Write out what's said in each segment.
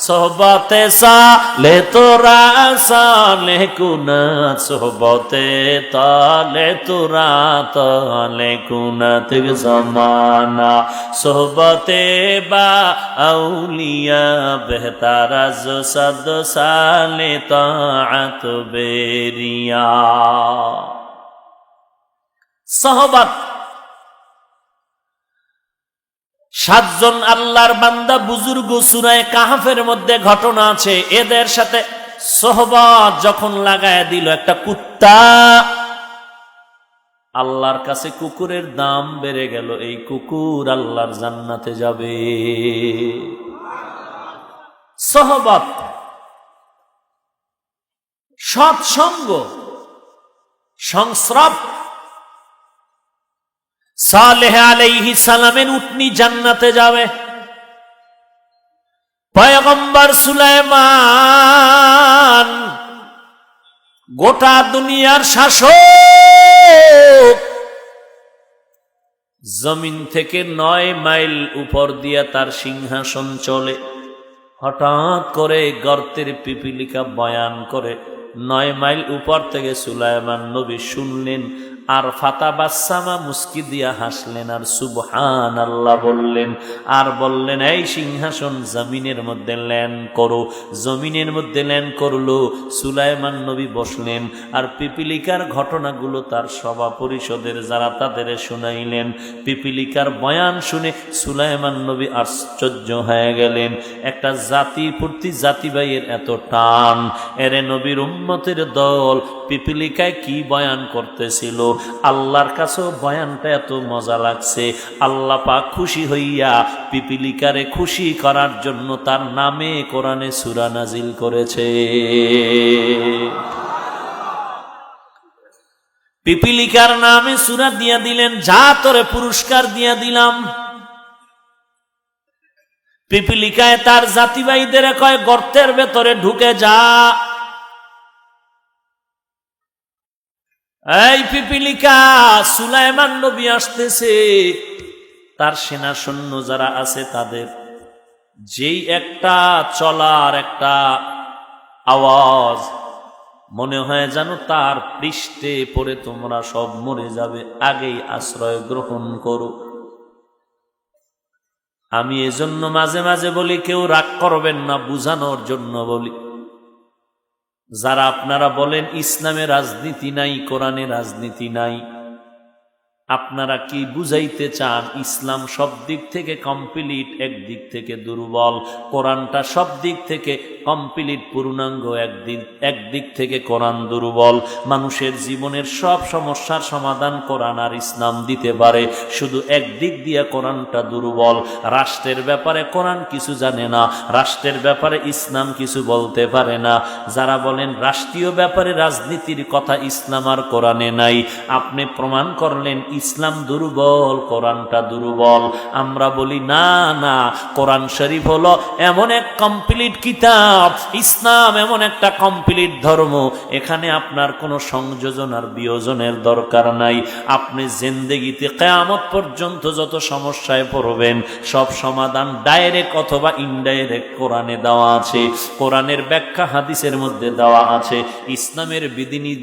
সোহবতে সালে তোরা সালে কুনাত, সোহবতে তালে তোরা তালে কুনাত জমানা, সোহবতে বা আউলিয়া বেহতার আজ সদ সালে তাআত বেরিয়া। সোহবত, সাতজন আল্লাহর বান্দা বুজুর্গ সূরা কাহফের মধ্যে ঘটনা আছে, এদের সাথে সোহবত যখন লাগায় দিল একটা কুত্তা, আল্লাহর কাছে কুকুরের দাম বেড়ে গেল, এই কুকুর আল্লাহর জান্নাতে যাবে। সোহবত, সৎসঙ্গ, সংস্রব। সালেহ আলাইহিস সালামের উটনি জান্নাতে যাবে, পয়গম্বর সুলাইমান গোটা দুনিয়ার শাসক, জমিন থেকে 9 মাইল উপর দিয়া তার সিংহাসন চলে। হঠাৎ করে গর্তের পিপিলিকা বয়ান করে 9 মাইল উপর থেকে সুলাইমান নবী শুনলেন, আর ফাতা বাসামা মুস্কি দিয়া হাসলেন, আর সুবহানাল্লাহ বললেন, আর বললেন এই সিংহাসন জমিনের মধ্যে ল্যান্ড করো। জমিনের মধ্যে ল্যান্ড করলো, সুলাইমান নবী বসলেন, আর পিপিলিকার ঘটনাগুলো তার সভা পরিষদের যারা তাদের শুনাইলেন। পিপিলিকার বয়ান শুনে সুলাইমান নবী আশ্চর্য হয়ে গেলেন, একটা জাতি প্রতি জাতি ভাইয়ের এত টান, এরে নবীর উম্মতের দল পিপিলিকায় কি বয়ান করতেছিল, আল্লাহর কাছেও বয়ানটা এত মজা লাগছে। আল্লাহ পাক খুশি হইয়া পিপিলিকারে খুশি করার জন্য তার নামে কোরআনে সূরা নাজিল করেছে। পিপিলিকার নামে সূরা দিয়া দিলেন, যা তোরে পুরস্কার দিয়া দিলাম। পিপিলিকায় তার জাতিভাইদের কয়, গর্তের ভেতরে ঢুকে যা। এই পিপিলিকা, সুলাইমান নবী আসতেছে, তার সেনা সৈন্য যারা আছে তাদের যেই একটা চলার একটা আওয়াজ, মনে হয় যেন তার পৃষ্ঠে পড়ে তোমরা সব মরে যাবে, আগেই আশ্রয় গ্রহণ করো। আমি এজন্য মাঝে মাঝে বলি, কেউ রাগ করবেন না, বুঝানোর জন্য বলি। যারা আপনারা বলেন ইসলামে রাজনীতি নাই, কোরআনে রাজনীতি নাই, আপনারা কি বুঝাইতে চান? ইসলাম সব দিক থেকে কমপ্লিট, একদিক থেকে দুর্বল। কোরআনটা সব দিক থেকে কমপ্লিট, পূর্ণাঙ্গ, একদিক থেকে কোরআন দুর্বল। মানুষের জীবনের সব সমস্যার সমাধান কোরআন আর ইসলাম দিতে পারে, শুধু একদিক দিয়ে কোরআনটা দুর্বল। রাষ্ট্রের ব্যাপারে কোরআন কিছু জানে না, রাষ্ট্রের ব্যাপারে ইসলাম কিছু বলতে পারে না। যারা বলেন রাষ্ট্রীয় ব্যাপারে রাজনীতির কথা ইসলাম আর কোরআনে নাই, আপনি প্রমাণ করলেন ইসলাম দুর্বল, কোরআনটা দুর্বল। আমরা বলি না না, কোরআন শরীফ হলো এমন এক কমপ্লিট কিতাব, ইসলাম এমন একটা কমপ্লিট ধর্ম, এখানে আপনার কোনো সংযোজন আর বিয়োজনের দরকার নাই। আপনি জিন্দেগিতে কিয়ামত পর্যন্ত যত সমস্যায় পড়বেন, সব সমাধান ডাইরেক্ট অথবা ইনডাইরেক্ট কোরআনে দেওয়া আছে। কোরআনের ব্যাখ্যা হাদিসের মধ্যে দেওয়া আছে, ইসলামের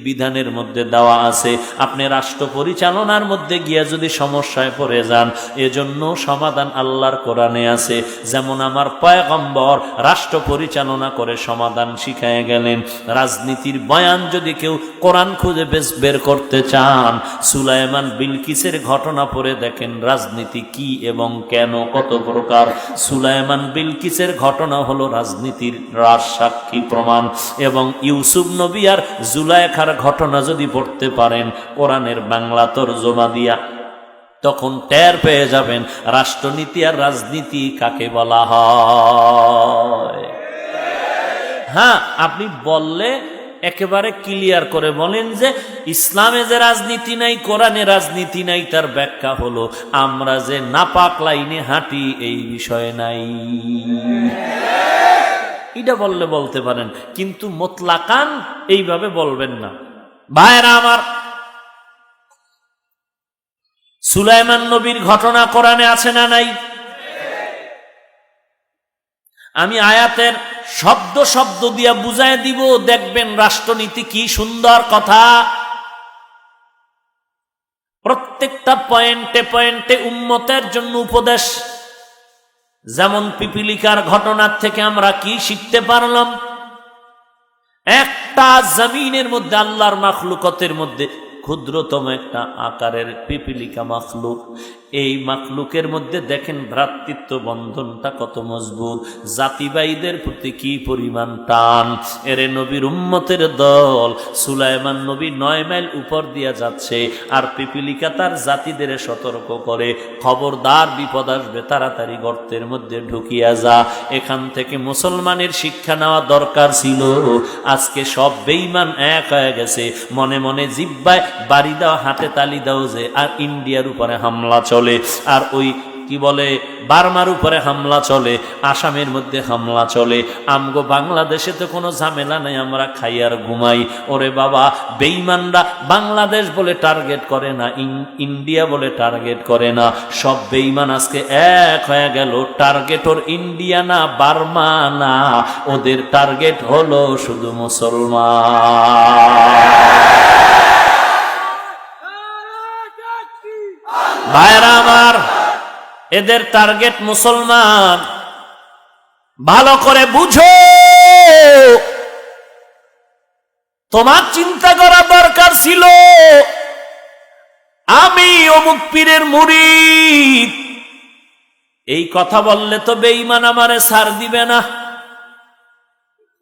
বিধানের মধ্যে দেওয়া আছে। আপনি রাষ্ট্র পরিচালনার মধ্যে গিয়া যদি সমস্যায় পড়ে যান, এজন্য সমাধান আল্লাহর কোরআনে আছে। যেমন আমার পয়গম্বর রাষ্ট্র পরিচালনা করে সমাধান শিখায় গেলেন। রাজনীতির বয়ান যদি কেউ কোরআন খুঁজে বের করতে চান, সুলাইমান বিলকিসের ঘটনা পড়ে দেখেন রাজনীতি কি এবং কেন, কত প্রকার। সুলাইমান বিলকিসের ঘটনা হলো রাজনীতির রাজ সাক্ষী প্রমাণ। এবং ইউসুফ নবী আর জুলাইখার ঘটনা যদি পড়তে পারেন কোরআনের বাংলা তরজমা দিয়া, তখন টের পেয়ে যাবেন রাষ্ট্রনীতি আর রাজনীতি কাকে বলা হয়। হ্যাঁ, আপনি বললে একেবারে ক্লিয়ার করে বলেন যে ইসলামে যে রাজনীতি নাই, কোরআনে রাজনীতি নাই, তার ব্যাখ্যা হলো আমরা যে নাপাক লাইনে হাঁটি এই বিষয়ে নাই। এটা বললে বলতে পারেন, কিন্তু মুতলাকান এইভাবে বলবেন না। ভাইরা আমার, সুলাইমান নবীর ঘটনা কোরআনে আছে না নাই? আমি আয়াতের শব্দ শব্দ দিয়া বুঝায় দিব, দেখবেন রাষ্ট্রনীতি কি সুন্দর কথা। প্রত্যেকটা পয়েন্টে পয়েন্টে উম্মতের জন্য উপদেশ। যেমন পিপিলিকার ঘটনার থেকে আমরা কি শিখতে পারলাম? একটা জমিনের মধ্যে আল্লাহর মাখলুকতের মধ্যে ক্ষুদ্রতম একটা আকারের পিপিলিকা মাখলুক, এই মাখলুকের মধ্যে দেখেন ভ্রাতৃত্ব বন্ধনটা কত মজবুত, জাতিবাইদের প্রতি কি পরিমাণ টান। এরে নবীর উম্মতের দল সুলাইমান নবী 9 মাইল উপর দিয়া যাচ্ছে, আর পিপিলিকা তার জাতিদের সতর্ক করে, খবরদার বিপদ আসবে, তাড়াতাড়ি গর্তের মধ্যে ঢুকিয়া যা। এখান থেকে মুসলমানের শিক্ষা নেওয়া দরকার ছিল। আজকে সব বেঈমান এক হয়ে গেছে, মনে মনে জিব্বায় বাড়ি দাও, হাতে তালি দাও যে, আর ইন্ডিয়ার উপরে হামলা চলে, আর ওই কি বলে বার্মার উপরে হামলা চলে, আসামের মধ্যে হামলা চলে। আমগো বাংলাদেশে তো কোনো ঝামেলা নাই, আমরা খাই আর ঘুমাই। ওরে বাবা, বেঈমানরা বাংলাদেশ বলে টার্গেট করে না, ইন্ডিয়া বলে টার্গেট করে না, সব বেঈমান আজকে এক হয়ে গেল। টার্গেট ওর ইন্ডিয়া না, বার্মা না, ওদের টার্গেট হলো শুধু মুসলমান। ভাইরা আমার, এদের টার্গেট মুসলমান। ভালো করে বুঝো, তোমার চিন্তা করা দরকার ছিল আমি অমুক পীরের মুরিদ। এই কথা বললে তো বেঈমান আমারে ছাড় দিবে না।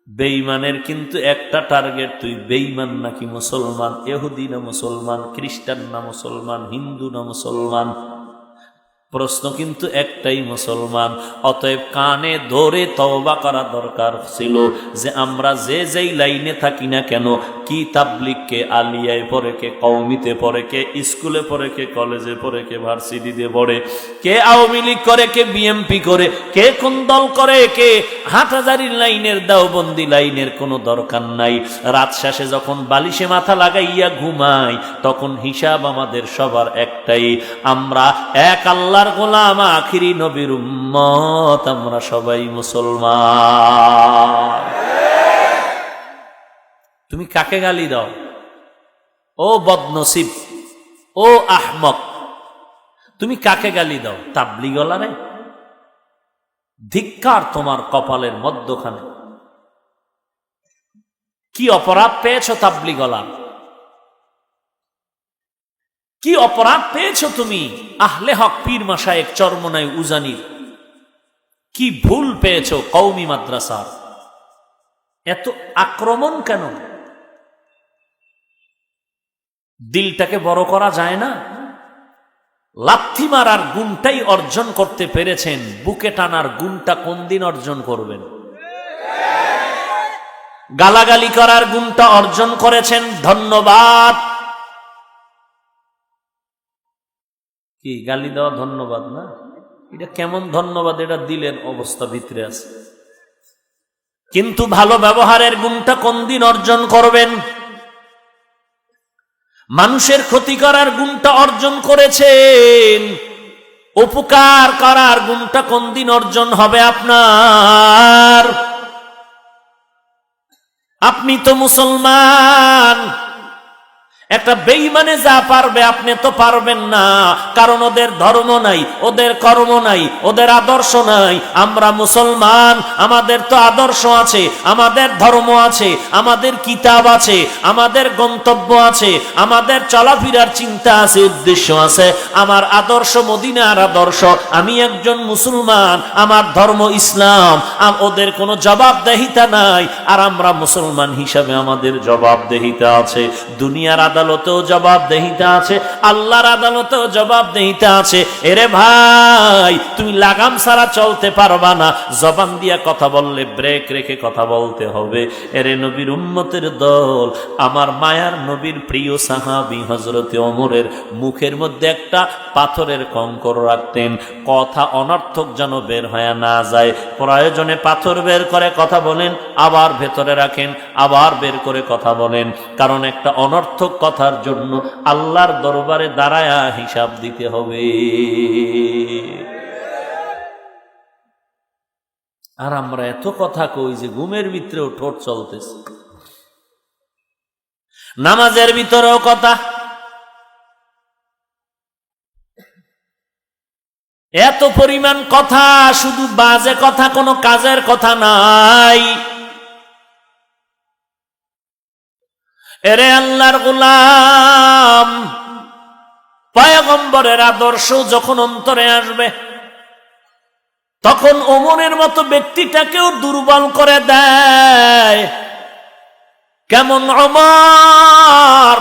বেঈমানের কিন্তু একটা টার্গেট, তুই বেঈমান নাকি মুসলমান, ইহুদি না মুসলমান, খ্রিস্টান না মুসলমান, হিন্দু না মুসলমান। প্রশ্ন কিন্তু একটাই, মুসলমান। অতএব কানে ধরে তওবা করা দরকার ছিল যে আমরা যে যেই লাইনে থাকি না কেন, কি তাবলিগকে আলিয়ায় পড়ে, কে কওমিতে পড়ে, কে স্কুলে পড়ে, কে কলেজে পড়ে, কে ভার্সিটিতে পড়ে, কে আওয়ামী লীগ করে, কে বিএমপি করে, কে কোন দল করে, কে হাটহাজারীর লাইনের, দেওবন্দি লাইনের কোনো দরকার নাই। রাত শেষে যখন বালিশে মাথা লাগাইয়া ঘুমাই, তখন হিসাব আমাদের সবার একটাই, আমরা এক আল্লাহর গোলাম, আখিরি নবীর উম্মত, আমরা সবাই মুসলমান। তুমি কাকে গালি দাও? ও বদনসিব, ও আহমক, তুমি কাকে গালি দাও? তাবলিগওয়ালারে? ধিক্কার তোমার কপালের মধ্যখানে। কি অপরাধ পেয়েছ তাবলিগওয়ালা? কি অপরাধ পেয়েছো তুমি আহলে হক পীর মাশায়েখ চরমনাই উজানির? কি ভুল পেয়েছো কওমি মাদ্রাসার? এত আক্রমণ কেন? দিলটাকে বড় করা যায় না? লাথি মারার গুণটাই অর্জন করতে পেরেছেন, বুকে টানার গুণটা কোন দিন অর্জন করবেন? গালাগালি করার গুণটা অর্জন করেছেন, ধন্যবাদ। কি গালি দেওয়া ধন্যবাদ না? এটা কেমন ধন্যবাদ? এটা দিলের অবস্থা ভিতরে আছে। কিন্তু ভালো ব্যবহারের গুণটা কোন দিন অর্জন করবেন? মানুষের ক্ষতি করার গুণটা অর্জন করেছেন, উপকার করার গুণটা কোন দিন অর্জন হবে আপনার? আপনি তো মুসলমান। একটা বেঈমানে যা পারবে আপনি তো পারবেন না, কারণ ওদের ধর্ম নাই, ওদের কর্ম নাই, ওদের আদর্শ নাই। আমরা মুসলমান, আমাদের তো আদর্শ আছে, আমাদের ধর্ম আছে, আমাদের কিতাব আছে, আমাদের গন্তব্য আছে, আমাদের চলাফেরার চিন্তা আছে, উদ্দেশ্য আছে। আমার আদর্শ মদিনার আদর্শ, আমি একজন মুসলমান, আমার ধর্ম ইসলাম। ওদের কোনো জবাবদেহিতা নাই, আর আমরা মুসলমান হিসাবে আমাদের জবাবদেহিতা আছে। দুনিয়ার আদালতেও জবাবদেহিতা আছে, আল্লাহর আদালতেও জবাবদেহিতা আছে। এরে ভাই, তুমি লাগাম ছাড়া চলতে পারবা না। জবান দিয়া কথা বললে ব্রেক রেখে কথা বলতে হবে। এরে নবীর উম্মতের দল, আমার মায়ার নবীর প্রিয় সাহাবী হযরতে ওমরের মুখের মধ্যে একটা পাথরের কঙ্কর রাখতেন, কথা অনর্থক যেন বের হয়ে না যায়। প্রয়োজনে পাথর বের করে কথা বলেন, আবার ভেতরে রাখেন, আবার বের করে কথা বলেন, কারণ একটা অনর্থক কথার জন্য আল্লাহর দরবারে দাঁড়ায়া হিসাব দিতে হবে। আর আমরা এত কথা কই যে ঘুমের ভিতরেও ঠোঁট চলতেছে, নামাজের ভিতরেও কথা। এত পরিমাণ কথা, শুধু বাজে কথা, কোনো কাজের কথা নাই। এরে আল্লাহর গোলাম, পয়গম্বরের আদর্শ যখন অন্তরে আসবে, তখন ওমরের মতো ব্যক্তিটাকেও দুর্বল করে দেয়। কেমন ওমর?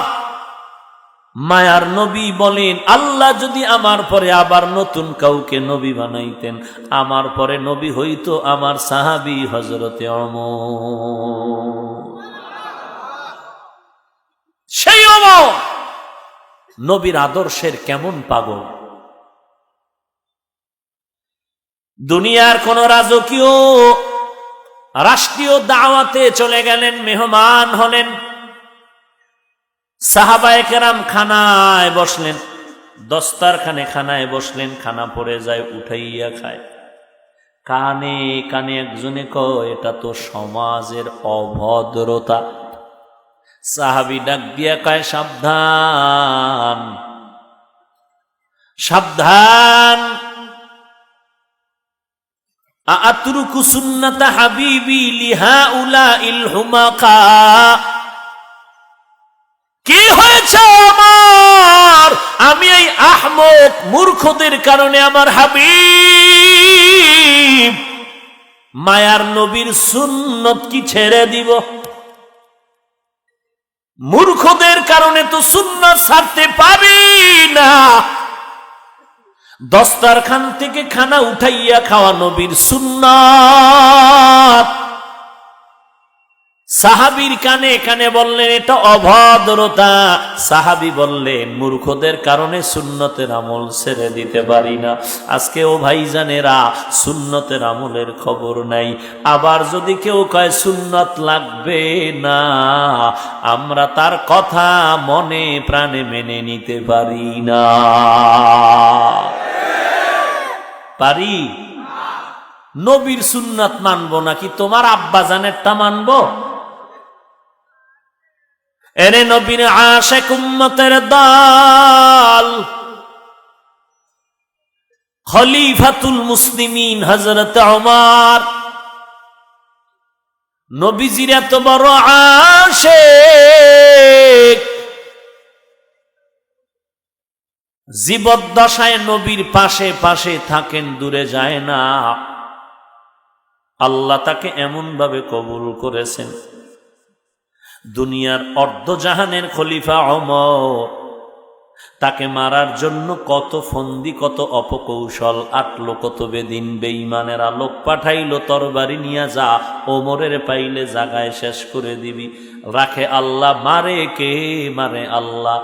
মায়ার নবী বলেন, আল্লাহ যদি আমার পরে আবার নতুন কাউকে নবী বানাইতেন, আমার পরে নবী হইতো আমার সাহাবী হযরতে ওমর। সেই ওমর নবীর আদর্শের কেমন পাগল। দুনিয়ার কোন রাজকীয় রাষ্ট্রীয় দাওয়াতে চলে গেলেন, মেহমান হলেন, সাহাবায়ে কেরাম খানায় বসলেন, দস্তারখানে খানায় বসলেন, খানা পড়ে যায়, উঠাইয়া খায়। কানে কানে একজনে কয়, এটা তো সমাজের অভদ্রতা। সাহাবী ডাক দিয়া কয়, সাবধান সাবধান, আতরুকু সুন্নাতা হাবিবি লিহাউলাইল হুমাকা। কি হয়েছে আমার? আমি এই আহমক মূর্খদের কারণে আমার হাবিব মায়ার নবীর সুন্নত কি ছেড়ে দিব? মূর্খদের কারণে তো সুন্নাত ছাড়তে পারি না। দস্তারখান থেকে খানা উঠাইয়া খাওয়া নবীর সুন্নাত। সাহাবীর কানে কানে বললেন, এটা অভদ্রতা। সাহাবী বললেন, মূর্খদের কারণে সুন্নতের আমল ছেড়ে দিতে পারি না। আজকে ও ভাইজানেরা, সুন্নতের আমলের খবর নাই। আবার যদি কেউ কয় সুন্নত লাগবে না, আমরা তার কথা মনে প্রাণে মেনে নিতে পারি না। পারি? নবীর সুন্নাত মানবো নাকি তোমার আব্বাজানেরটা মানবো? এরে নবীর আশিক উম্মতের দল, খলিফাতুল মুসলিমিন হযরত ওমর নবীজির এত বড় আশিক, জীবদ্দশায় নবীর পাশে পাশে থাকেন, দূরে যায় না। আল্লাহ তাকে এমন ভাবে কবুল করেছেন, দুনিয়ার অর্ধজাহানের খলিফা ওমর তাকে মারার জন্য কত ফন্দি, কত অপকৌশল আটলো, কত বেদিন বেঈমানেরা লোক পাঠাইলো, তরবারি নিয়ে যা, ওমরের পাইলে জাগায় শেষ করে দিবি। রাখে আল্লাহ, মারে কে? মারে আল্লাহ।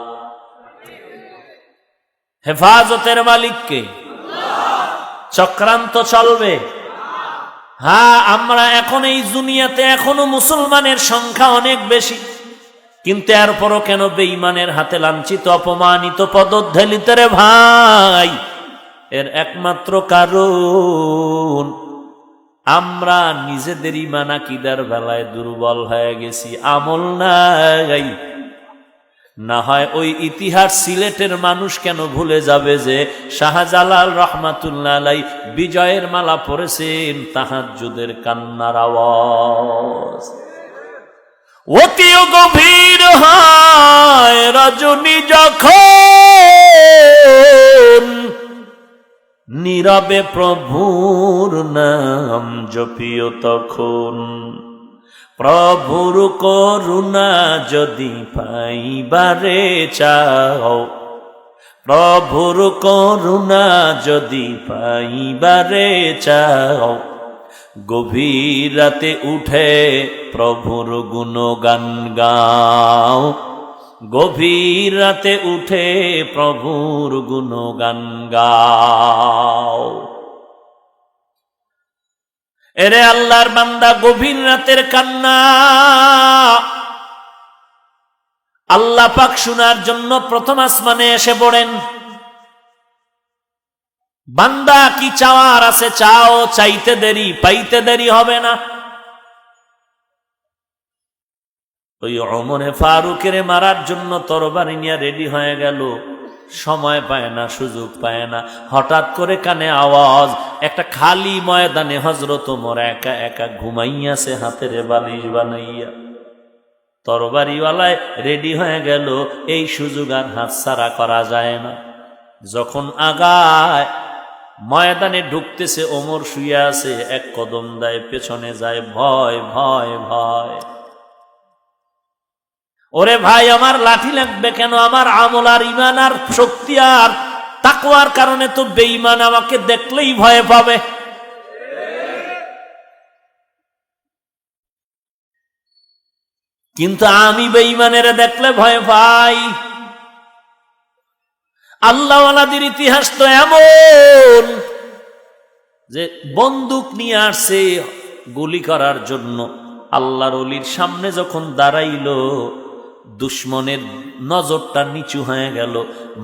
হেফাজতের মালিক কে? চক্রান্ত চলবে। হ্যাঁ, আমরা এখন এই দুনিয়াতে এখনো মুসলমানের সংখ্যা অনেক বেশি, কিন্তু এরপরও কেন বেঈমানের হাতে লাঞ্ছিত, অপমানিত, পদোদ্ধলিত রে ভাই? এর একমাত্র কারণ আমরা নিজেদের ঈমান আকীদার বেলায় দুর্বল হয়ে গেছি, আমল নাই। না হয় ওই ইতিহাস সিলেটের মানুষ কেন ভুলে যাবে যে শাহজালাল রহমাতুল্লাহ আলাইহি বিজয়ের মালা পরেছেন, তাহাজ্জুদের কান্নার আওয়াজ। অতি গভীর হয় রজনী যখন, নীরবে প্রভুর নাম জপিও তখন। প্রভুর করুণা যদি পাইবারে চাও, প্রভুর করুণা যদি পাইবারে চাও, গভীর রাতে উঠে প্রভুর গুণগান গাও, গভীর রাতে উঠে প্রভুর গুণগান গাও। এরে আল্লাহর বান্দা, গভীর রাতের কান্না আল্লাহ পাক শোনার জন্য প্রথম আসমানে এসে পড়েন। বান্দা কি চাওয়ার আছে চাও, চাইতে দেরি পাইতে দেরি হবে না। ওই ওমরে ফারুকের মারার জন্য তরবারি নিয়ে রেডি হয়ে গেল, সময় পায় না, সুযোগ পায় না। হঠাৎ করে কানে আওয়াজ, একটা খালি ময়দানে হযরত ওমর একা একা ঘুমাইয়াছে হাতের বালিশ বানাইয়া। তরবারিওয়ালায় রেডি হয়ে গেল, এই সুযোগ আর হাতছাড়া করা যায় না। যখন আগায় ময়দানে ঢুকতেছে, ওমর শুয়ে আছে, এক কদম দেয়, পেছনে যায়, ভয় ভয় ভয়। ওরে ভাই, আমার লাঠি লাগবে কেন? আমার আমল আর ঈমান আর শক্তি আর তাকওয়ার কারণে তো বেঈমান আমাকে দেখলেই ভয় পাবে। কিন্তু আমি বেঈমানের দেখলে ভয় পাই। আল্লাহওয়ালাদের ইতিহাস তো এমন যে বন্দুক নিয়ে আসছে গুলি করার জন্য, আল্লাহর ওলির সামনে যখন দাঁড়াইল, দুশ্মনের নজরটা নিচু হয়ে গেল,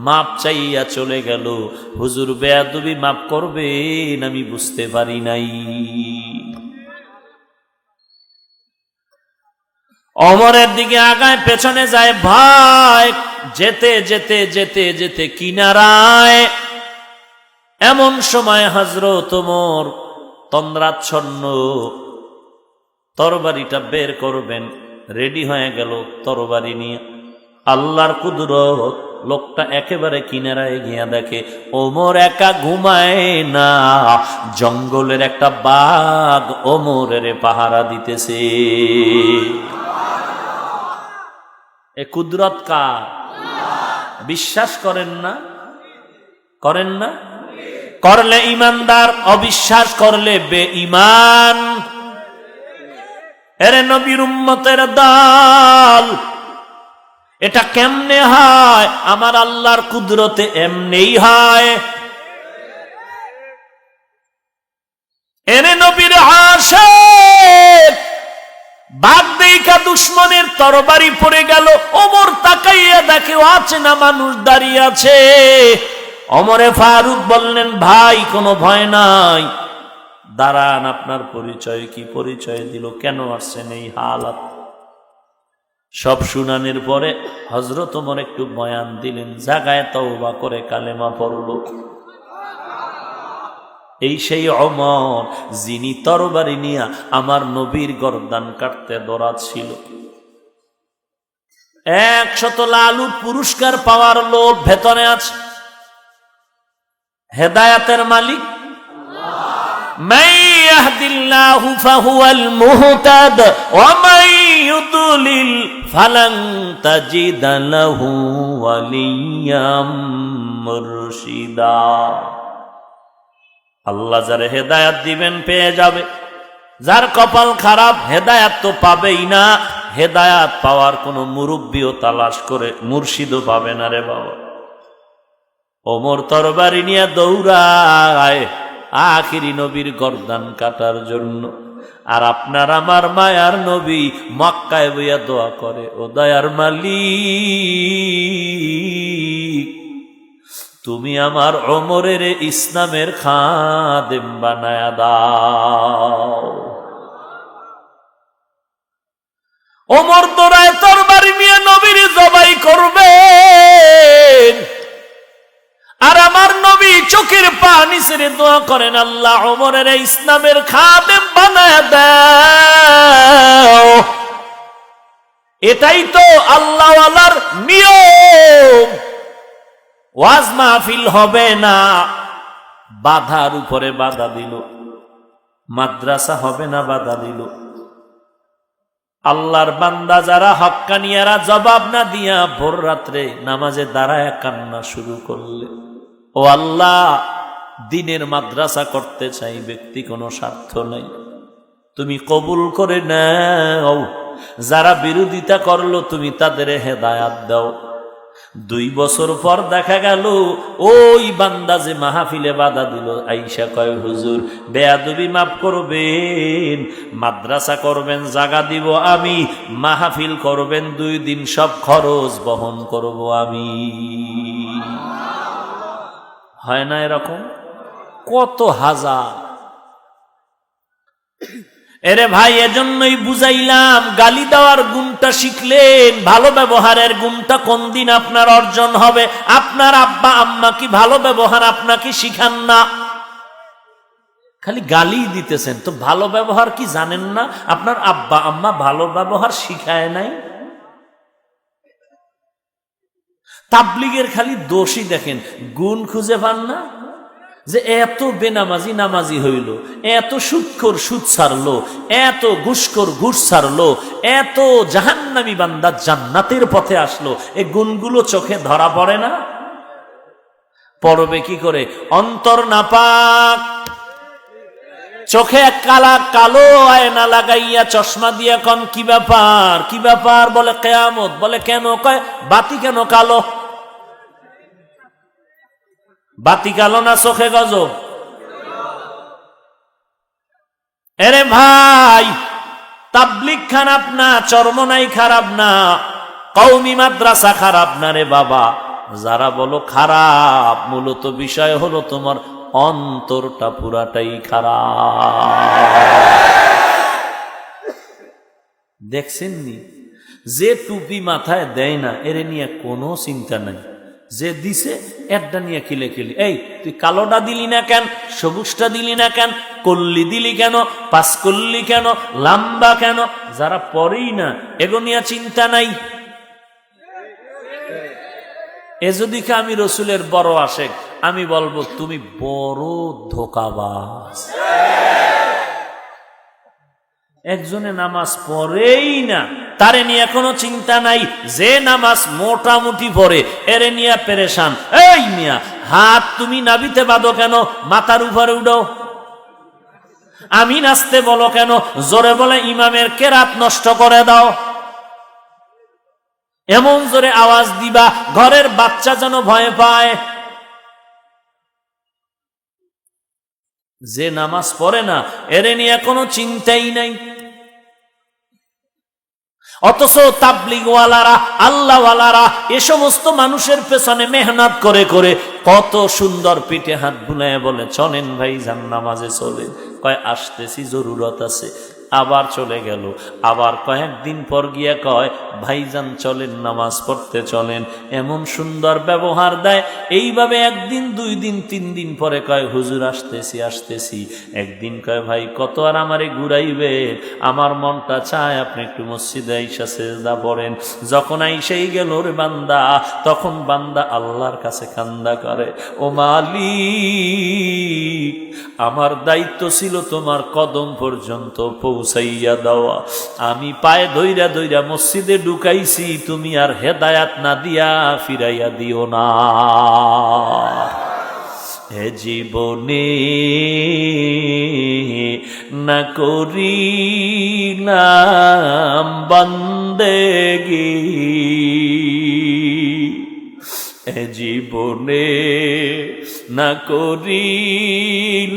মাপ চাইয়া চলে গেল। হুজুর বেয়াদবি মাপ করবেন, আমি বুঝতে পারি নাই। ওমরের দিকে আগায়, পেছনে যায়, ভাই যেতে যেতে যেতে যেতে কিনারায়। এমন সময় হযরত ওমর তন্দ্রাচ্ছন্ন, তরবারিটা বের করবেন, রেডি হয়ে গেল তরবারি নিয়ে। আল্লাহর কুদরত, লোকটা একেবারে কিনারায় গিয়া দেখে ওমর একা ঘুমায় না, জঙ্গলের একটা বাঘ ওমরের পাহারা দিতেছে। এ কুদরত কার? বিশ্বাস করেন না? করেন না? করলে ইমানদার, অবিশ্বাস করলে বেঈমান। এরে নবীর উম্মতের দল, এটা কেমনে হয়? আমার আল্লাহর কুদরতে এমনেই হয়। এরে নবীর আশিক, বাঘ দেখা দুশ্মনের তরবারি পড়ে গেল, ওমর তাকাইয়া দেখে আছে না মানুষ দাঁড়িয়ে আছে। ওমরে ফারুক বললেন, ভাই কোনো ভয় নাই, দাঁড়ান, আপনার পরিচয় কি? পরিচয় দিল, কেন আসছেন এই হালাত। সব শুনানির পরে হযরত ওমর একটু বয়ান দিলেন, জাগায় তওবা করে কালেমা পড়ল। এই সেই ওমর যিনি তরবারি নিয়া আমার নবীর গর্দান কাটতে দৌড়াচ্ছিল। 100 লালু পুরস্কার পাওয়ার লোভ ভেতরে আছে। হেদায়াতের মালিক মান ইয়াহদিল্লাহু ফাহুয়াল মুহতাদ ওয়া মান ইউদ্লিল ফালান তাজিদা লাহু ওয়ালিয়্যাম মুরশিদা। আল্লাহ যারে হেদায়াত দিবেন পেয়ে যাবে, যার কপাল খারাপ হেদায়াত তো পাবেই না। হেদায়াত পাওয়ার কোনো মুরব্বিও তালাশ করে মুর্শিদও পাবে না রে বাবা। ওমর তরবারি নিয়ে দৌড়ায় আখিরি নবীর গর্দান কাটার জন্য। আর আপনার আমার মায়ার নবী মক্কায় বইয়া দোয়া করে, ও দয়ার মালিক, তুমি আমার ওমরের ইসলামের খাদেম বানায়া দাও। ওমর দৌড়ায় তরবারি নিয়ে নবীর জবাই করবেন, আর আমার নবী চোখের পানি ছেড়ে দোয়া করেন, আল্লাহ ওমরের ইসলামের খাদেম বানায়া দাও। এটাই তো আল্লাহওয়ালার নিয়ম। ওয়াজ মাহফিল হবে না, বাধার উপরে বাধা দিল। মাদ্রাসা হবে না, বাধা দিল। আল্লাহর বান্দা যারা হক্কানিয়ারা জবাব না দিয়া ভোর রাত্রে নামাজে দাঁড়ায় কান্না শুরু করলে, ও আল্লাহ, দিনের মাদ্রাসা করতে চাই, ব্যক্তি কোনো স্বার্থ নাই, তুমি কবুল করে নাও। যারা বিরোধিতা করলো তুমি তাদের হেদায়াত দাও। 2 বছর পর দেখা গেল ওই বান্দা যে মাহফিলে বাধা দিল আইসা কয়, হুজুর বেয়াদবি মাফ করবেন, মাদ্রাসা করবেন, জাগা দিব আমি, মাহফিল করবেন 2 দিন, সব খরচ বহন করব আমি। হয় না এরকম? কত হাজার। এরে ভাই, এজন্যই বুঝাইলাম, গালি দেওয়ার গুণটা শিখলেন, ভালো ব্যবহারের গুণটা কোন দিন আপনার অর্জন হবে? আপনার আব্বা আম্মা কি ভালো ব্যবহার আপনাকে শিখান না? খালি গালি দিতেছেন, তো ভালো ব্যবহার কি জানেন না? আপনার আব্বা আম্মা ভালো ব্যবহার শিখায় নাই? তাবলিগের খালি দোষই দেখেন, গুণ খুঁজে পান না? যে এত বেনামাজি নামাজি হইল, এত সুদখোর সুদ ছাড়লো, এত ঘুষখোর ঘুষ ছাড়লো, এত জাহান্নামী বান্দা জান্নাতের পথে আসলো, এই গুণগুলো চোখে ধরা পড়ে না? পড়বে কি করে? অন্তর নাপাক, চোখে কালা কালো আয়না লাগাইয়া চশমা দিয়া কন কি ব্যাপার, কি ব্যাপার? বলে কিয়ামত। বলে কেন? কয় বাতি কেন কালো? বাতি কালো না চোখে গজব? এরে ভাই, তাবলিগ খারাপ না, চরমনাই খারাপ না, কওমি মাদ্রাসা খারাপ না রে বাবা। যারা বলো খারাপ, মূলত বিষয় হলো তোমার অন্তরটা পুরাটাই খারাপ। দেখছেন নি, যে টুপি মাথায় দেয় না এর নিয়ে কোনো চিন্তা নাই, যে দিছে একটা নিয়ে খিলে খিলি, এই তুই কালোটা দিলি না কেন, সবুজটা দিলি না কেন, কল্লি দিলি কেন, পাঁচ কল্লি কেন, লাম্বা কেন? যারা পরেই না এগো নিয়ে চিন্তা নাই। এ যদি আমি রসুলের বড় আশেক, আমি বলবো তুমি বড় ধোঁকাবাজ। একজনে নামাজ পড়েই না, তারে নিয়ে কোনো চিন্তা নাই। যে নামাজ মোটামুটি পড়ে এরে নিয়ে পেরেশান। এই মিয়া, হাত তুমি নাবিতে বাঁধো কেন? মাথার উপরে উঠো। আমি নাচতে বলো কেন? জোরে বলে ইমামের কেরাত নষ্ট করে দাও। এমন জোরে আওয়াজ দিবা ঘরের বাচ্চা যেন ভয় পায়। যে নামাজ পড়ে না এরে নিয়ে কোনো চিন্তাই নাই। অথচ তাবলিগওয়ালারা, আল্লাহওয়ালারা এ সমস্ত মানুষের পেছনে মেহনত করে করে কত সুন্দর পিঠে হাত বুলায় বলে চলেন ভাই যান নামাজে চলেন। কয় আসতেছি, জরুরত আছে। আবার চলে গেল। আবার কয়েকদিন পর গিয়া কয় ভাইজান চলেন নামাজ পড়তে চলেন। এমন সুন্দর ব্যবহার দেয়। এইভাবে একদিন, 2 দিন, 3 দিন পরে কয় হুজুর আসতেছি আসতেছি। একদিন কয় ভাই কত আর আমারে ঘুরাইবে, আমার মনটা চায় আপনি একটু মসজিদে আইসা সেজদা পড়েন। যখন আইসাই গেল রে বান্দা, তখন বান্দা আল্লাহর কাছে কান্দা করে, ও মালিক, আমার দায়িত্ব ছিল তোমার কদম পর্যন্ত পৌঁছাইয়া দেওয়া। আমি পায়ে ধইরা ধইরা মসজিদে ঢুকাইছি, তুমি আর হেদায়াত না দিয়া ফিরাইয়া দিও না। হে জীবনে না করিলাম বান্দেগি, এ জীবনে না করিলাম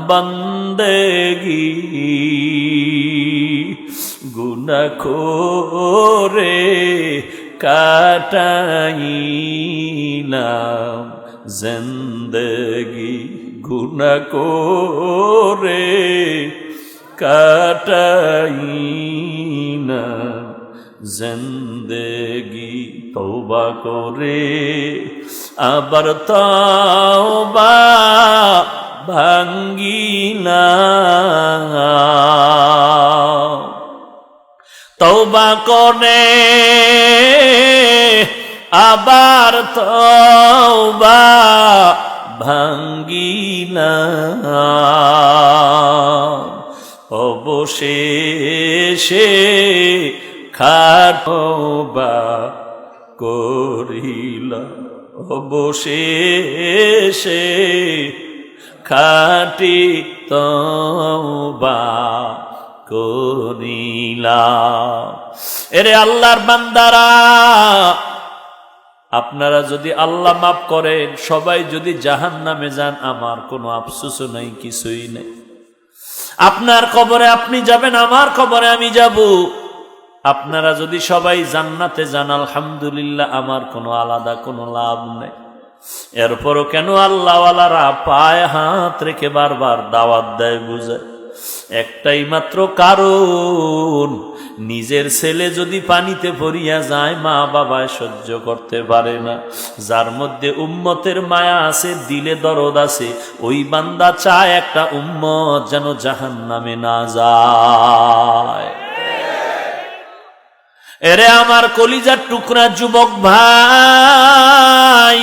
বান্দেগি, গুনাহ করে কাটাইলাম জিন্দেগি, গুনাহ করে কাটাইলাম জিন্দেগি। তওবা করে আবার তওবা ভাঙ্গিলাম, তওবা করে আবার তওবা ভাঙ্গিলাম, অবশেষে খাতবা করিলাম, অবশেষে খাটি তওবা করিলাম। এরে আল্লাহর বান্দারা, আপনারা যদি আল্লাহ মাফ করেন, সবাই যদি জাহান্নামে যান, আমার কোনো আফসোস নাই, কিছুই নেই। আপনার কবরে আপনি যাবেন, আমার কবরে আমি যাব। আপনারা যদি সবাই জান্নাতে যান, আলহামদুলিল্লাহ, আমার কোনো আলাদা কোনো লাভ নেই। এরপরও কেন আল্লাহওয়ালারা পায়ে হাত রেখে বারবার দাওয়াত দেয় বুঝায়? একটাই মাত্র কারণ, নিজের ছেলে যদি পানিতে পড়িয়া যায় মা বাবায় সহ্য করতে পারে না। যার মধ্যে উম্মতের মায়া আছে, দিলে দরদ আছে, ওই বান্দা চায় একটা উম্মত যেন জাহান্নামে না যায়। এরে আমার কলিজার টুকরা যুবক ভাই,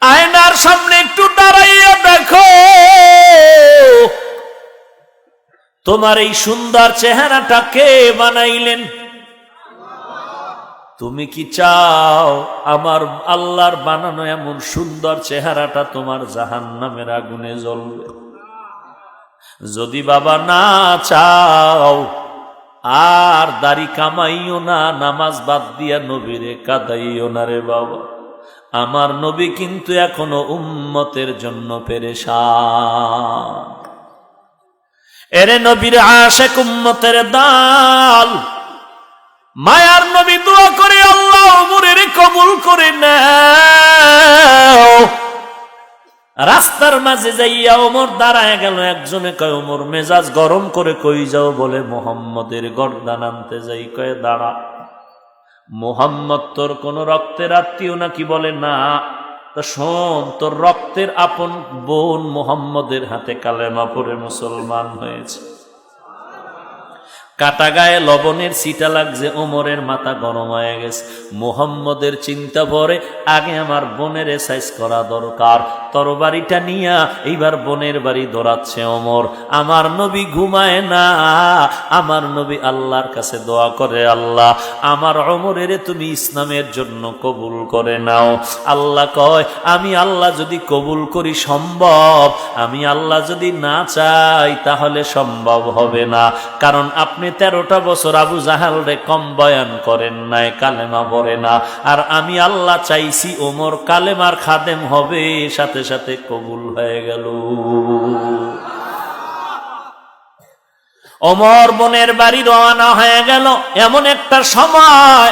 আয়নার সামনে একটু দাঁড়াইয়া দেখো তোমার এই সুন্দর চেহারাটা কে বানাইলেন? তুমি কি চাও আমার আল্লাহর বানানো এমন সুন্দর চেহারাটা তোমার জাহান্নামের আগুনে জ্বলবে? যদি বাবা না চাও, আর দাড়ি কামাইও না, নামাজ বাদ দিয়া নবীরে কাদাইও না রে বাবা। আমার নবী কিন্তু এখনো উম্মতের জন্য পেরেশান। এরে নবীর আশিক উম্মতের দল, মায়ার নবী দোয়া করে আল্লাহ উমরের কবুল করে নাও। রাস্তার মাঝে যাইয়া ওমর দাঁড়ায় গেল। একজনে কয় ওমর মেজাজ গরম করে কই যাও? বলে মুহাম্মদের গর্দান আনতে যাই। কয় দাঁড়া, মুহাম্মদ তোর কোন রক্তের আত্মীয় নাকি? বলে না। তো শোন, তোর রক্তের আপন বোন মুহাম্মদের হাতে কালেমা পড়ে মুসলমান হয়েছে। কাটা গায়ে লবণের ছিটা লাগছে, ওমরের মাথা গরম হয়ে গেছে। মুহাম্মদের চিন্তা পরে আগে আমার বোনের সাইজ করা দরকার। তরবারিটা নিয়া এইবার বোনের বাড়ি দৌড়াচ্ছে ওমর। আমার নবী ঘুমায় না, আমার নবী আল্লাহর কাছে দোয়া করে, আল্লাহ আমার ওমরের তুমি ইসলামের জন্য কবুল করে নাও। আল্লাহ কয়, আমি আল্লাহ যদি কবুল করি সম্ভব, আমি আল্লাহ যদি না চাই তাহলে সম্ভব হবে না। কারণ আপনি 13টা বছর আবু জাহাল রে কম বয়ান করেন নাই, কালেমা পড়ে না। আর আমি আল্লাহ চাইছি ওমর কালেমার খাদেম হবে, সাথে সাথে কবুল হয়ে গেল। ওমর বোনের বাড়ি রওনা হয়ে গেল। এমন একটা সময়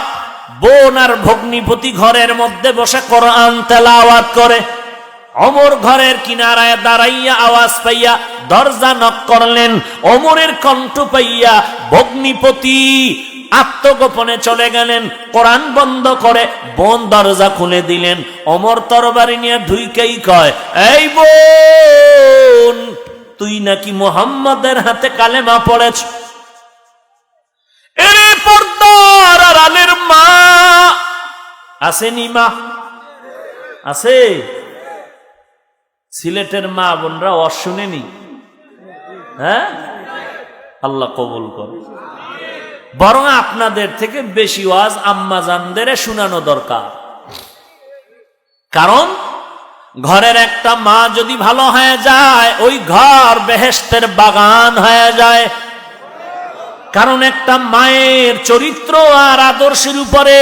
বোন আর ভগ্নিপতি ঘরের মধ্যে বসে কোরআন তেলাওয়াত করে। ওমর ঘরের কিনারায় দাঁড়াইয়া আওয়াজ পাইয়া দরজা নক করলেন। ওমরের কণ্ঠ পাইয়া ভগ্নিপতি আত্মগোপনে চলে গেলেন। কোরআন বন্ধ করে বোন দরজা খুলে দিলেন। ওমর তরবারি নিয়ে ঢুইকেই কয়, এই বোন, তুই নাকি মুহাম্মদের হাতে কালেমা পড়েছ? এরে পর্দার আড়ালের মা আসেনি? মা আছে? সিলেটের মা বোনরা অশুনেনি? হ্যাঁ, আল্লাহ কবুল করে। বরং আপনাদের থেকে বেশি ওয়াজ আম্মা জানদের শোনানো দরকার। কারণ ঘরের একটা মা যদি ভালো হয়ে যায়, ওই ঘর বেহেশতের বাগান হয়ে যায়। কারণ একটা মায়ের চরিত্র আর আদর্শের উপরে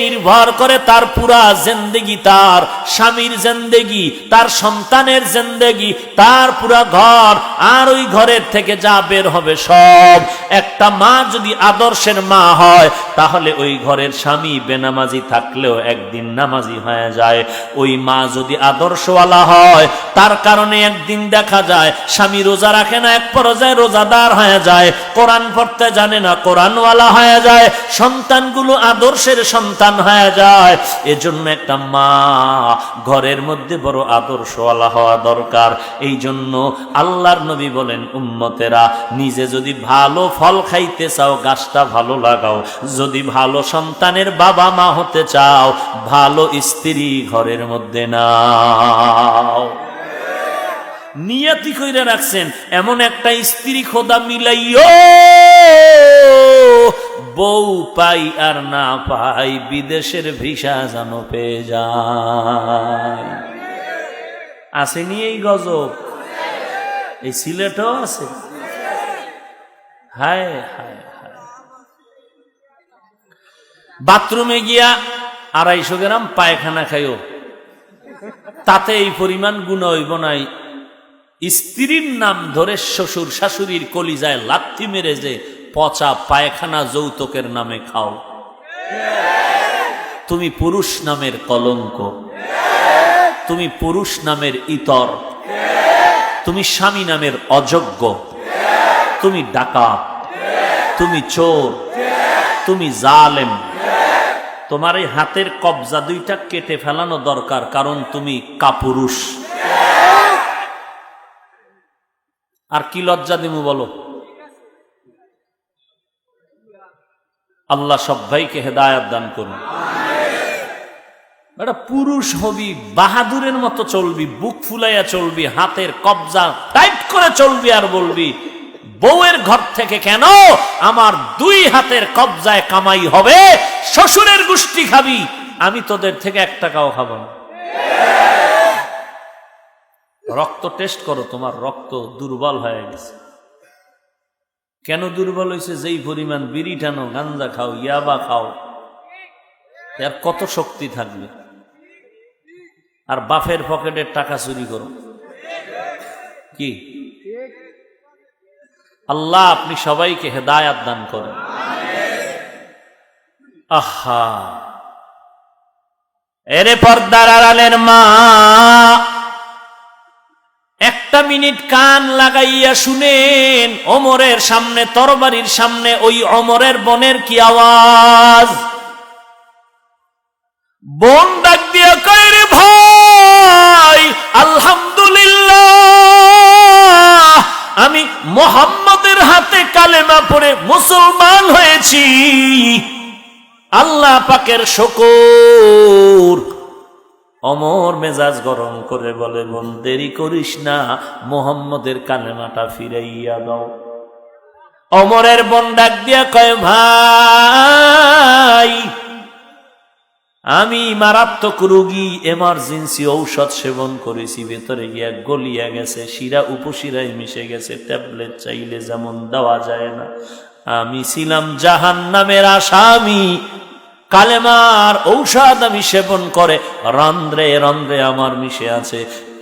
নির্ভর করে তার পুরা জিন্দেগি, তার স্বামীর জিন্দেগি, তার সন্তানের জিন্দেগি, তার পুরা ঘর, আর ওই ঘরের থেকে যা বের হবে সব। একটা মা যদি আদর্শের মা হয়, তাহলে ওই ঘরের স্বামী বেনামাজি থাকলেও একদিন নামাজি হয়ে যায়। ওই মা যদি আদর্শওয়ালা হয়, তার কারণে একদিন দেখা যায় স্বামী রোজা রাখে না, এক পর্যায়ে রোজাদার হয়ে যায়। কোরআন পড়তে জানে না, কোরআনওয়ালা হয়ে যায়। সন্তানগুলো আদর্শের সন্তান হয়ে যায়। এজন্য একটা মা ঘরের মধ্যে বড় আদর্শওয়ালা হওয়া দরকার। এই জন্য আল্লাহর নবী বলেন, উম্মতেরা নিজে যদি ভালো ফল খাইতে চাও, গাছটা ভালো লাগাও। যদি ভালো সন্তানের বাবা মা হতে চাও, ভালো স্ত্রী ঘরের মধ্যে নাও। নিয়তি কইরা রাখছেন, এমন একটা স্ত্রী খোদা মিলাইও, বউ পাই আর না পাই বিদেশের ভিসা যেন পেয়ে যায়। আসেনি এই গজব? এই সিলেটও আছে। হায় হায় হায়। বাথরুমে গিয়া 250 গ্রাম পায়খানা খাইও, তাতে এই পরিমাণ গুনাহ হইব নাই। স্ত্রীর নাম ধরে শ্বশুর শাশুড়ির কলিজায় লাথি মেরে যে পচা পায়খানা যৌতুকের নামে খাও, তুমি পুরুষ নামের কলঙ্ক, তুমি পুরুষ নামের ইতর, তুমি স্বামী নামের অযোগ্য, তুমি ডাকাত, তুমি চোর, তুমি জালেম। তোমার এই হাতের কবজা দুইটা কেটে ফেলানো দরকার, কারণ তুমি কাপুরুষ। আর কি লজ্জা দিমু বলো? আল্লাহ সবাইকে হেদায়েত দান করুন। এটা পুরুষ হবি, বাহাদুরের মতো চলবি, বুক ফুলাইয়া চলবি, হাতের কবজা টাইট করে চলবি, আর বলবি বউয়ের ঘর থেকে কেন আমার দুই হাতের কবজায় কামাই হবে, শ্বশুরের গোষ্ঠী খাবি, আমি তোদের থেকে 1 টাকাও খাবো না। রক্ত টেস্ট করো, তোমার রক্ত দুর্বল হয়ে গেছে। কেন দুর্বল হয়েছে? যেই পরিমাণ বিড়ি টানো, গাঞ্জা খাও, ইয়াবা খাও, এর কত শক্তি থাকবে? আর বাপের পকেটের টাকা চুরি করো। কি আল্লাহ আপনি সবাইকে হেদায়াত দান করেন। আহা, এরে পর্দার আড়ালের মা, 1 মিনিট কান লাগাইয়া শুনেন। ওমরের সামনে, তরবারির সামনে ওই ওমরের বোনের কি আওয়াজ! বোন ডাক দিয়া কয়, রে ভাই, আলহামদুলিল্লাহ, আমি মুহাম্মদের হাতে কালেমা পড়ে মুসলমান হয়েছি, আল্লাহ পাকের শুকর। ওমর মেজাজ গরম করে বলে, বোন দেরি করিস না, মুহাম্মদের কালেমাটা ফিরাইয়া দাও। ওমরের বোন ডাক দিয়া কয়, ভাই, আমি মারাত্মক রোগী, এমার্জেন্সি ঔষধ সেবন করেছি, ভেতরে গিয়া গলিয়া গেছে, শিরা উপশিরায় মিশে গেছে, ট্যাবলেট চাইলে যেমন দেওয়া যায় না। আমি ছিলাম জাহান্নামের আসামি, কালেমার ঔষধ আমি সেবন করে রন্ধ্রে রন্ধ্রে আমার মিশে আছে।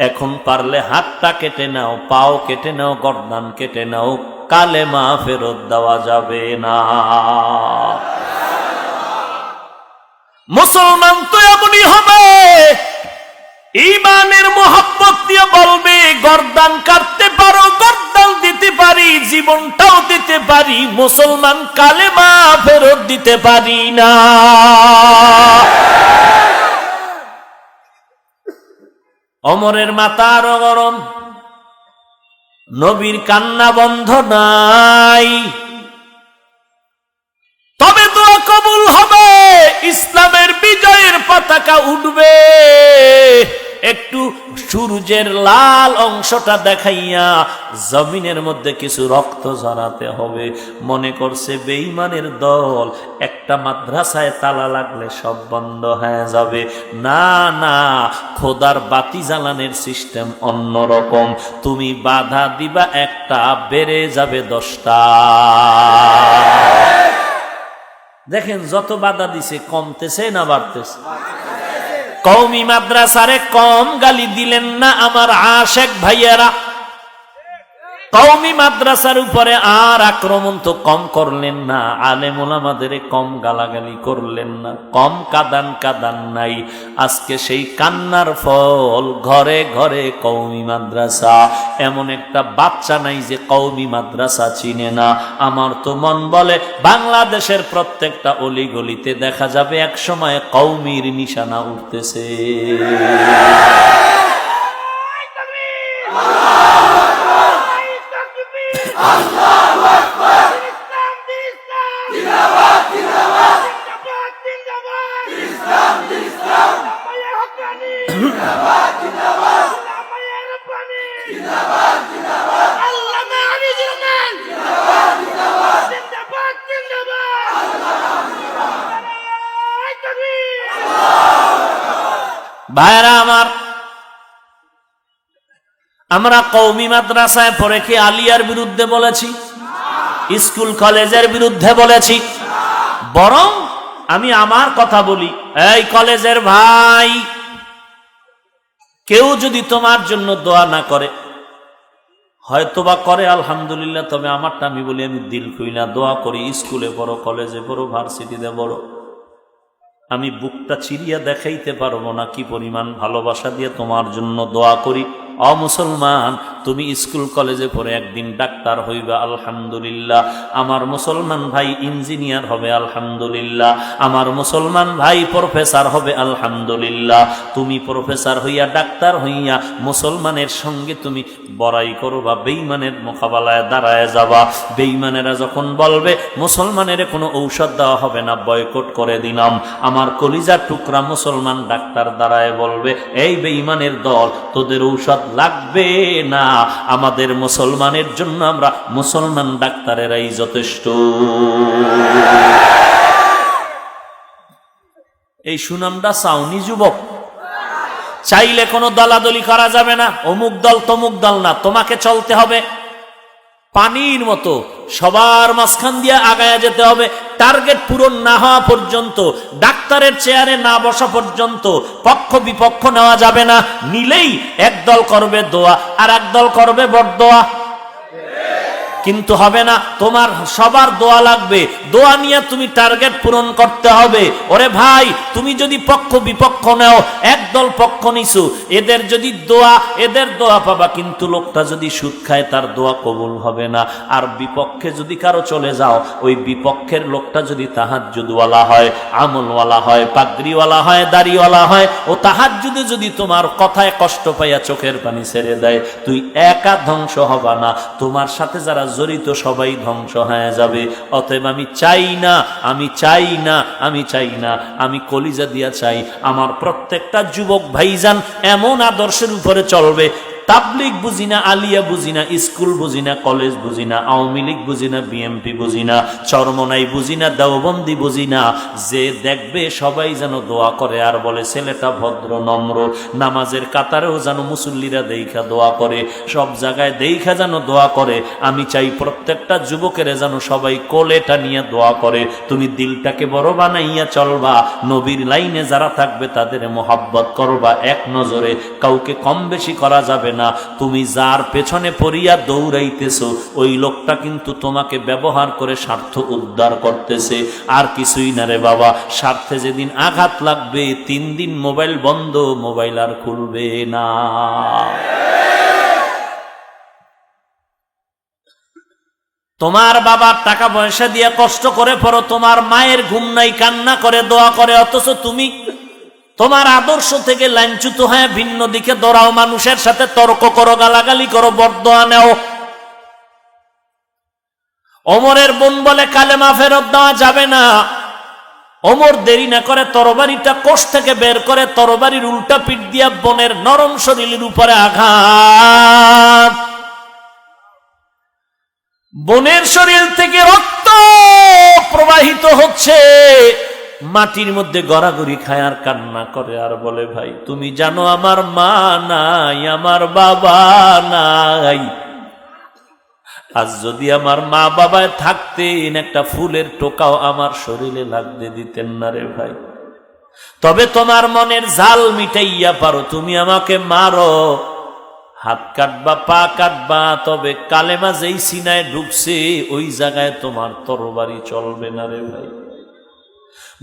এখন পারলে হাতটা কেটে নাও, পাও কেটে নাও, গর্দান কেটে নাও, কালেমা ফেরত দেওয়া যাবে না। মুসলমান তো এমনই হবে, ঈমানের মোহাব্বত দিয়ে বলবে, গর্দান কাটতে পারো, গর্দান দিতে পারি, জীবনটাও দিতে পারি, মুসলমান কালেমা ফেরত দিতে পারি না। ওমরের মাথা আরো গরম, নবীর কান্না বন্ধ নাই, তবে দোয়া কবুল হবে, ইসলামের বিজয়ের পতাকা উঠবে। একটু সূর্যের লাল অংশটা দেখাইয়া জমিনের মধ্যে কিছু রক্ত ঝরাতে হবে। মনে করছে বেঈমানের দল, একটা মাদ্রাসায় তালা লাগলে সব বন্ধ হয়ে যাবে। না না, খোদার বাতি জ্বালানোর সিস্টেম অন্যরকম। তুমি বাধা দিবা একটা, বেড়ে যাবে 10টা। দেখেন যত বাধা দিছে কমতেছে না বাড়তেছে? কওমি মাদ্রাসারে কম গালি দিলেন না আমার আশেক ভাইয়েরা, কওমি মাদ্রাসার উপরে আর আক্রমণ তো কম করলেন না, আলেম ওলামাদের কম গালাগালি করলেন না, কম কাদান নাই। আজকে সেই কান্নার ফল, ঘরে ঘরে কওমি মাদ্রাসা। এমন একটা বাচ্চা নাই যে কওমি মাদ্রাসা চিনে না। আমার তো মন বলে বাংলাদেশের প্রত্যেকটা অলিগলিতে দেখা যাবে এক সময় কওমির নিশানা উঠতেছে। ভাইরা আমার, আমরা কওমি মাদ্রাসায় পড়ে কি আলিয়ার বিরুদ্ধে বলেছি? স্কুল কলেজের বিরুদ্ধে বলেছি? বরং আমি আমার কথা বলি, এই কলেজের ভাই, কেউ যদি তোমার জন্য দোয়া না করে, হয়তোবা করে আলহামদুলিল্লাহ, তবে আমারটা আমি বলি, আমি দিল খুইলা দোয়া করি। স্কুলে পড়ো, কলেজে পড়ো, ভার্সিটিতে পড়ো, আমি বুকটা চিরিয়া দেখাইতে পারবো না কি পরিমাণ ভালোবাসা দিয়ে তোমার জন্য দোয়া করি। মুসলমান, তুমি স্কুল কলেজে পড়ে একদিন ডাক্তার হইবা, আলহামদুলিল্লাহ। আমার মুসলমান ভাই ইঞ্জিনিয়ার হবে, আলহামদুলিল্লাহ। আমার মুসলমান ভাই প্রফেসর হবে, আলহামদুলিল্লাহ। তুমি প্রফেসর হইয়া, ডাক্তার হইয়া মুসলমানের সঙ্গে তুমি বড়াই করবা, বেঈমানের মোকাবেলায় দাঁড়ায় যাবা। বেঈমানেরা যখন বলবে মুসলমানের কোনো ঔষধ দেওয়া হবে না, বয়কট করে দিলাম, আমার কলিজার টুকরা মুসলমান ডাক্তার দাঁড়ায় বলবে, এই বেঈমানের দল, তোদের ঔষধ লাগবে না, আমাদের মুসলমানের জন্য আমরা মুসলমান ডাক্তারেরাই যথেষ্ট। এই সুনামটা চাওনি যুবক? চাইলে কোনো দলাদলি করা যাবে না, অমুক দল তমুক দল না, তোমাকে চলতে হবে পানির মতো, সবার মাঝখান দিয়ে আগায়া যেতে হবে। টার্গেট পূরণ না হওয়া পর্যন্ত, ডাক্তারের চেয়ারে না বসা পর্যন্ত পক্ষ বিপক্ষ নেওয়া যাবে না। নিলেই একদল করবে দোয়া আর একদল করবে বরদোয়া, কিন্তু হবে না। তোমার সবার দোয়া লাগবে, দোয়া নিয়ে তুমি টার্গেট পূরণ করতে হবে। ওরে ভাই, তুমি যদি পক্ষ বিপক্ষ নাও, একদল পক্ষ নিছো, এদের যদি দোয়া, এদের দোয়া পাবা, কিন্তু লোকটা যদি সুদ খায় তার দোয়া কবুল হবে না। আর বিপক্ষে যদি কারো চলে যাও, ওই বিপক্ষের লোকটা যদি তাহাজ্জুদওয়ালা হয়, আমলওয়ালা হয়, পাগড়িওয়ালা হয়, দাড়িওয়ালা হয়, ও তাহাজ্জুদে যদি তোমার কথায় কষ্ট পাইয়া চোখের পানি ছেড়ে দেয়, তুই একা ধ্বংস হবা না, তোমার সাথে যারা জড়িত সবাই ধ্বংস হয়ে যাবে। অতএব আমি চাই না, আমি চাই না, আমি চাই না, আমি কলিজা দিয়া চাই আমার প্রত্যেকটা যুবক ভাইজান এমন আদর্শের উপরে চলবে। তাবলিগ বুঝি না, আলিয়া বুঝি না, স্কুল বুঝি না, কলেজ বুঝি না, আওয়ামী লীগ বুঝি না, বিএমপি বুঝি না, চরমনাই বুঝি না, দেওবন্দি বুঝি না, যে দেখবে সবাই যেন দোয়া করে আর বলে ছেলেটা ভদ্র নম্র, নামাজের কাতারেও যেন মুসল্লিরা দেইখা দোয়া করে, সব জায়গায় দেইখা যেন দোয়া করে। আমি চাই প্রত্যেকটা যুবকের যেন সবাই কোলেটা নিয়ে দোয়া করে। তুমি দিলটাকে বড় বানাইয়া চলবা, নবীর লাইনে যারা থাকবে তাদের মোহাব্বত করবা এক নজরে, কাউকে কম বেশি করা যাবে না। তুমি যার পেছনে পড়িয়া দৌড়াইতেছো, ওই লোকটা কিন্তু তোমাকে ব্যবহার করে স্বার্থ উদ্ধার করতেছে, আর কিছুই না রে বাবা। স্বার্থে যেদিন আঘাত লাগবে, 3 দিন মোবাইল বন্ধ, মোবাইল আর খুলবে না। তোমার বাবার টাকা পয়সা দিয়ে কষ্ট করে পড়ো, তোমার মায়ের ঘুম নাই, কান্না করে দোয়া করে, অথচ তুমি তোমার আদর্শ থেকে লাঞ্ছিত হয়ে ভিন্ন দিকে দৌড়াও, মানুষের সাথে তর্ক করো, গালাগালি করো, বরদোয়া নেও। ওমরের বোন বলে কালেমা ফেরত দেওয়া যাবে না। ওমর দেরি না করে তরবারিটা কোষ থেকে বের করে তরবারির উল্টা পিঠ দিয়া বোনের নরম শরীরের উপরে আঘাত। বোনের শরীর থেকে রক্ত প্রবাহিত হচ্ছে, মাটির মধ্যে গড়াগড়ি খায় আর কান্না করে আর বলে, ভাই তুমি জানো আমার মা নাই, আমার বাবা নাই, আজ যদি আমার মা বাবায় থাকতেন একটা ফুলের টোকাও আমার শরীরে লাগতে দিতেন না রে ভাই। তবে তোমার মনের জাল মিটাইয়া পারো, তুমি আমাকে মারো, হাত কাটবা, পা কাটবা, তবে কালেমা যেই সিনায় ঢুকছে ওই জায়গায় তোমার তরবারি চলবে না রে ভাই।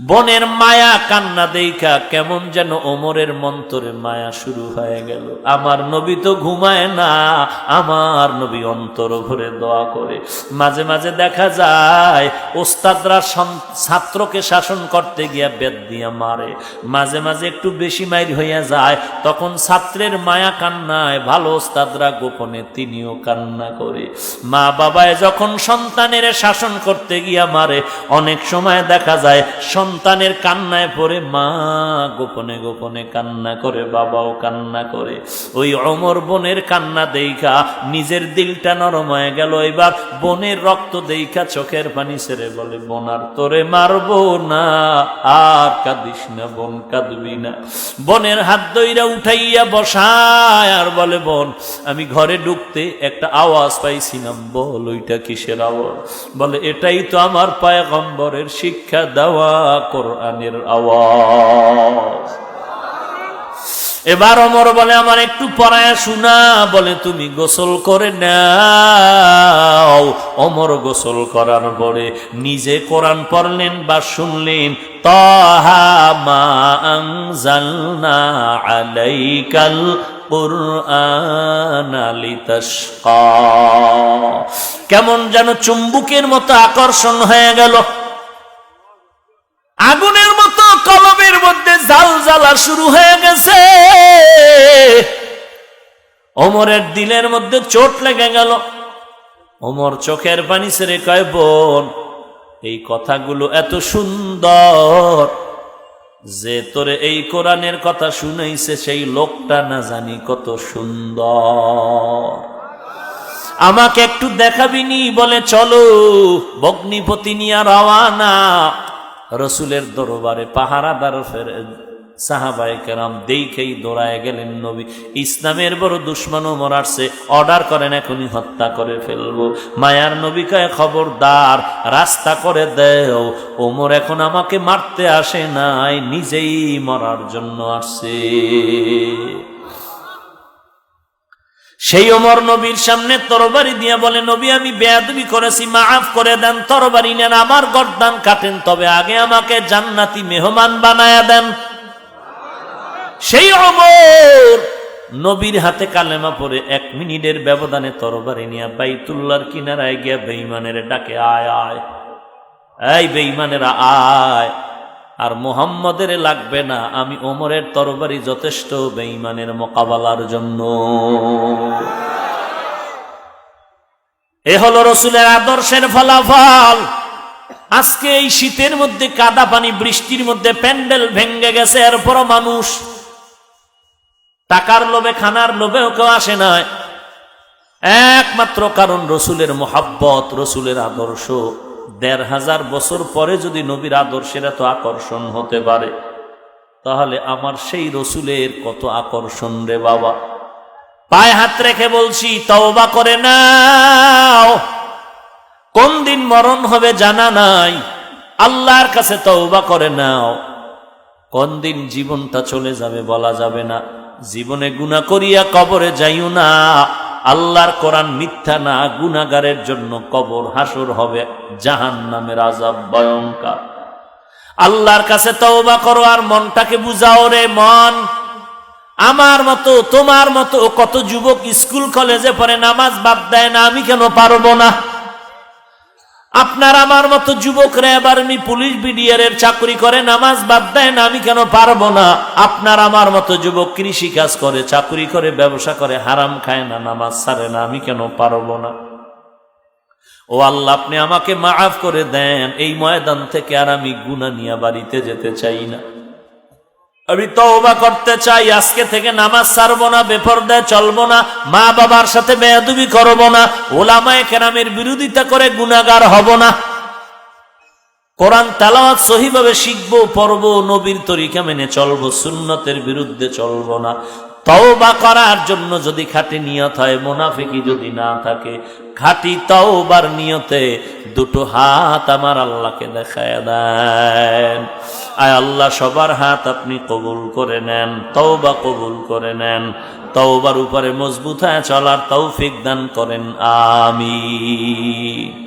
বনের মায়া কান্না দেইখা কেমন যেন ওমরের মন্তরে মায়া শুরু হয়ে গেল। আমার নবী তো ঘুমায় না, আমার নবী অন্তর ভরে দোয়া করে। মাঝে মাঝে দেখা যায় ওস্তাদরা ছাত্রকে শাসন করতে গিয়া বেত দিয়া মারে, মাঝে মাঝে একটু বেশি মাইর হইয়া যায়, তখন ছাত্রের মায়া কান্নায় ভালো ওস্তাদরা গোপনে তিনিও কান্না করে। মা বাবায় যখন সন্তানের শাসন করতে গিয়া মারে, অনেক সময় দেখা যায় সন্তানের কান্নায় পড়ে মা গোপনে গোপনে কান্না করে, বাবাও কান্না করে। ওই ওমর বোনের কান্না দেইখা নিজের দিলটা নরম হয়ে গেল। এবার বোনের রক্ত দেইখা চোখের পানি ছেড়ে বলে, বোন আর তোরে মারবো না, আর কাঁদিস না বোন, কাঁদবি না। বোনের হাত ধইরা উঠাইয়া বসায় আর বলে, বোন আমি ঘরে ঢুকতে একটা আওয়াজ পাইছিলাম, বল ওইটা কিসের আওয়াজ? বলে এটাই তো আমার পয়গম্বরের শিক্ষা দেওয়া কোরআনের আওয়াজ। এবার ওমর বলে আমার একটু পড়ায়া শোনা, বলে তুমি গোসল করে নাও। ওমর গোসল করার পরে নিজে কোরআন পড়লেন বা শুনলেন, তাহা মা আনজালনা আলাইকাল কুরআনা লিতাশকা। কেমন যেন চুম্বুকের মতো আকর্ষণ হয়ে গেল, আগুনের মতো কলবের মধ্যে জাল জ্বালা শুরু হয়ে গেছে। ওমরের দিলের মধ্যে চোট লেগে গেল। ওমর চোখের পানি ছেড়ে কয়, বোন, এই কথাগুলো এত সুন্দর, যে তোরে এই কোরআনের কথা শুনাইছে সেই লোকটা না জানি কত সুন্দর, আমাকে একটু দেখাবিনি? বলে চলো। ভগ্নিপতি নিয়ে রওয়ানা। রসুলের দরবারে পাহারাদার সাহাবায়ে কেরাম দেখেই দৌড়ায় গেলেন নবী। ইসলামের বড় দুশ্মন ওমর আসছে, অর্ডার করেন এখনই হত্যা করে ফেলবো। মায়ার নবী কয়, খবরদার, রাস্তা করে দেও। ওমর এখন আমাকে মারতে আসে নাই, নিজেই মরার জন্য আসছে। সেই ওমর নবীর সামনে তরবারি দিয়ে বলে, নবী আমি বেয়াদবি করেছি, মাফ করে দেন। তরবারি নেন, আমার গর্দান কাটেন, তবে আগে আমাকে জান্নাতি মেহমান বানায়া দেন। সেই ওমর নবীর হাতে কালেমা পড়ে 1 মিনিটের ব্যবধানে তরবারি নিয়ে বাইতুল্লাহর কিনারায় গিয়া বেঈমানের ডাকে, আয় আয়, এই বেঈমানেরা আয়, আর মুহাম্মদের লাগবে না, আমি ওমরের তরবারি যথেষ্ট বেঈমানের মোকাবেলার জন্য। এ হলো রসুলের আদর্শের ফলাফল। আজকে এই শীতের মধ্যে কাদা পানি, বৃষ্টির মধ্যে প্যান্ডেল ভেঙ্গে গেছে, এরপরও মানুষ টাকার লোভে, খানার লোভেও কেউ আসে না। একমাত্র কারণ রসুলের মোহাব্বত, রসুলের আদর্শ। ১৫০০ বছর পরে যদি নবীর আদর্শের এত আকর্ষণ হতে পারে, তাহলে আমার সেই রসুলের কত আকর্ষণ রে বাবা। পায়ে হাত রেখে বলছি, তওবা করে নাও। কোন দিন মরণ হবে জানা নাই, আল্লাহর কাছে তওবা করে নাও। কোন দিন জীবনটা চলে যাবে বলা যাবে না। জীবনে গুনাহ করিয়া কবরে যাইও না। আল্লাহর কোরআন মিথ্যা না, গুনাহগারের জন্য কবর হাসর হবে জাহান্নামের আযাব ভয়ঙ্কর। আল্লাহর কাছে তওবা করো আর মনটাকে বুঝাও, রে মন, আমার মতো তোমার মতো কত যুবক স্কুল কলেজে পড়ে, নামাজ বাদ দেয় না, আমি কেন পারবো না? আপনার আমার মতো যুবকরা এবার আমি পুলিশ বিডিআরের চাকরি করে, নামাজ বাদ দেয় না, আমি কেন পারবো না? আপনার আমার মতো যুবক কৃষি কাজ করে, চাকরি করে, ব্যবসা করে, হারাম খায় না, নামাজ ছাড়ে না, আমি কেন পারবো না? ও আল্লাহ, আপনি আমাকে মাফ করে দেন। এই ময়দান থেকে আর আমি গুনাহ নিয়ে বাড়িতে যেতে চাই না। আমি তওবা করতে চাই। আজকে থেকে নামাজ ছাড়বো না, বেপরদায় চলবো না, মা বাবার সাথে বেয়াদবি করবো না, ওলামায়ে কেরামের বিরোধিতা করে গুনাহগার হব না। কোরআন তেলাওয়াত সহিভাবে শিখবো, পড়বো, নবীর তরিকা মেনে চলবো, সুন্নতের বিরুদ্ধে চলবো না। তওবা করার জন্য যদি খাঁটি নিয়ত হয়, মুনাফিকি যদি না থাকে, খাঁটি তওবার নিয়তে দুটো হাত আমার আল্লাহকে দেখায় দেন। আয় আল্লাহ, সবার হাত আপনি কবুল করে নেন, তওবা কবুল করে নেন, তওবার উপরে মজবুত হয়ে চলার তৌফিক দান করেন। আমিন।